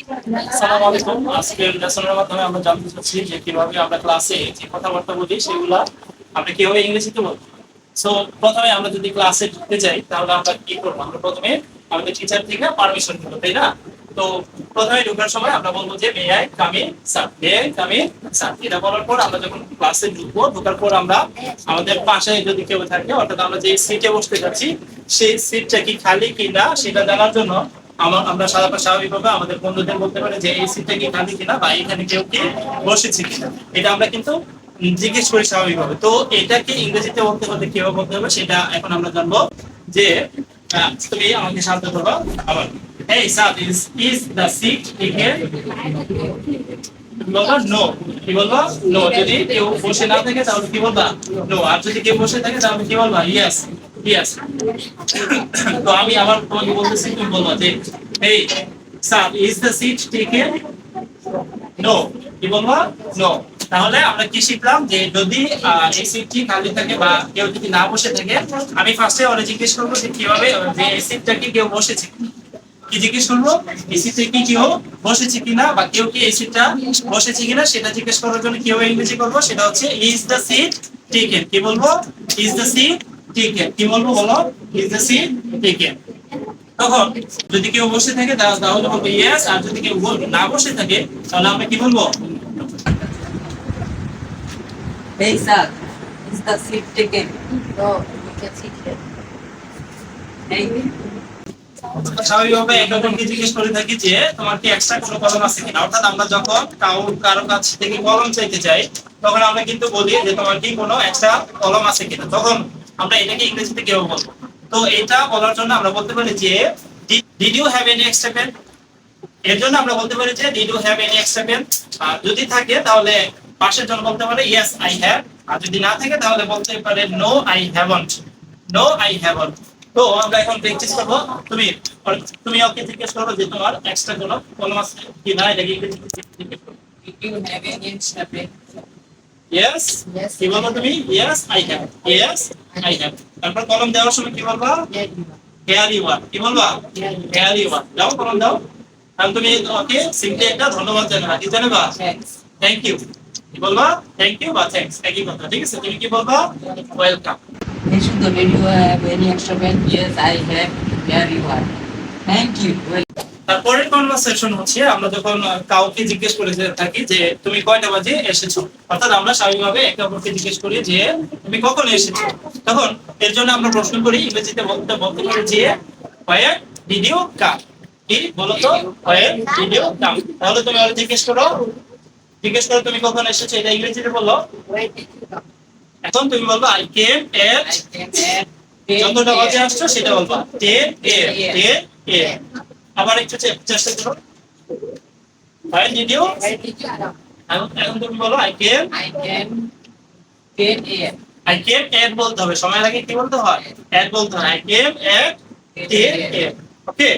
আসসালামু আলাইকুম। আজকের লেসনের মাধ্যমে আমরা জানতে চাচ্ছি যে কিভাবে আমরা ক্লাসে যে কথাবার্তা বলি সেগুলা আমরা কিভাবে ইংরেজিতে বলবো। সো প্রথমে আমরা যদি ক্লাসে ঢুকতে যাই তাহলে আমরা কি করবো? আমরা প্রথমে আমাদের টিচার থেকে পারমিশন নিব, তাই না? তো প্রথমে ঢোকার সময় আমরা বলবো যে may I come in sir, may I come in sir. এটা বলার পর আমরা যখন ক্লাসে ঢুকবো, ঢোকার পর আমরা আমাদের পাশে যদি কেউ থাকে, অর্থাৎ আমরা যে সিটে বসতে যাচ্ছি সেই সিটটা কি খালি কিনা সেটা জানার জন্য আমরা স্বাভাবিকভাবে আমাদের বন্ধুদের বলতে পারি যে এই সিটটা কি খালি কিনা বা এখানে কেউ কি বসেছে কিনা, এটা আমরা কিন্তু জিজ্ঞেস করি স্বাভাবিকভাবে। তো এটাকে ইংরেজিতে বলতে হলে কিভাবে বলতে হবে সেটা এখন আমরা জানবো। যে তুমি আমাকে সাহায্য করবা। আবার এই sir, is the seat taken? বলবা নো। কি বলবা? নো। যদি কেউ বসে না থাকে তাহলে কি বলবা? নো। আর যদি কেউ বসে থাকে তাহলে কি বলবা? Yes, yes. তো আমি আবার তোমাকে বলতেছি, তুমি বলবা যে এই sir, is the seat taken? No. কি বলবা? নো। তাহলে আমরা কি শিখলাম? যে যদি এই সিটটি খালি থাকে বা কেউ যদি না বসে থাকে, আমি ফার্স্টে ওরা জিজ্ঞেস করবো যে কিভাবে, যে এই সিটটা কি কেউ বসেছে, কি জিজ্ঞেস করবো? এই সিটে কি কেউ বসেছে কিনা বা কেউ কি এই সিটটা বসেছে কিনা সেটা জিজ্ঞেস করার জন্য কিভাবে ইংরেজি করবো সেটা হচ্ছে ইজ দ্য সিট টেকেন। কি বলবো? Is the seat taken. কি বলবো বলো? Is the seat taken. তখন যদি কেউ বসে থাকে তাহলে বলবো ইয়েস, আর যদি কেউ না বসে থাকে তাহলে আমরা কি বলবো? Hey sir, is the seat taken? No, you can sit here. Hey, স্বাভাবিকভাবে একে অপরকে জিজ্ঞেস করে থাকি যে তোমার কি এক্সট্রা কোনো কলম আছে কিনা। অর্থাৎ আমরা যখন কারো কাছ থেকে কলম চাইতে চাই তখন আমরা কিন্তু বলি যে তোমার কি কোনো এক্সট্রা কলম আছে কিনা। তখন আমরা এটাকে ইংরেজিতে কিভাবে বলবো? তো এটা বলার জন্য আমরা বলতে পারি যে did you have any extra pen? এর জন্য আমরা বলতে পারি যে did you have any extra pen. যদি থাকে তাহলে পাশের জন্য বলতে পারে ইয়েস আই হ্যাভ, আর যদি না থাকে তাহলে বলতে পারে no I haven't, no I haven't. তো আমরা এখন প্র্যাকটিস করব। তুমি তুমি ওকে জিজ্ঞেস করো যে তোমার এক্সট্রা কোনো কলম আছে কিনা, এটা কি জিজ্ঞেস করো। did you have any extra pen? Yes. Yes. কি বলবো তুমি? Yes I have, yes I have. তারপর কলম দেওয়ার সময় কি বলবা? Here you are. Here you are. কি বলবা? Here you are. দাও, কলম দাও। আর তুমি ওকে সিম্পলি একটা ধন্যবাদ জানাবা। কি জানাবা? Thanks. Thank you. কি বলবা? থ্যাংক ইউ বা থ্যাঙ্কস, একই কথা। ঠিক আছে, তুমি কি বলবা? Welcome. Hey Sundar, did you have any extra pen? Yes, I have. Here you are. Thank you. Well, তারপরের কনভারসেশন হচ্ছে আমরা যখন কাউকে জিজ্ঞেস করে থাকি যে তুমি কয়টা বাজে এসেছো, অর্থাৎ আমরা স্বাভাবিকভাবে একে অপরকে জিজ্ঞেস করি যে তুমি কখন এসেছো। তখন এর জন্য আমরা প্রশ্ন করি, ইংরেজিতে বলতে পারি যে হোয়ার ডিড ইউ কাম? কি বলো তো? Where did you come. তাহলে তুমি আরো জিজ্ঞেস করো তুমি কখন এসেছো, এটা ইংরেজিতে বলো। Where did you come? এখন তুমি বলবা I came at, I can add যতটা বাজে আসছো সেটা বলবা 10 AM, 10 AM। আবার একটু চেষ্টা করো। Where did you, Where did you come? এখন তুমি বলো I came, I can 10 a.m. I came at বলতে হবে, সময় লাগে কি বলতে হয়? এট বলতে হয়। I came at 10 AM। Okay.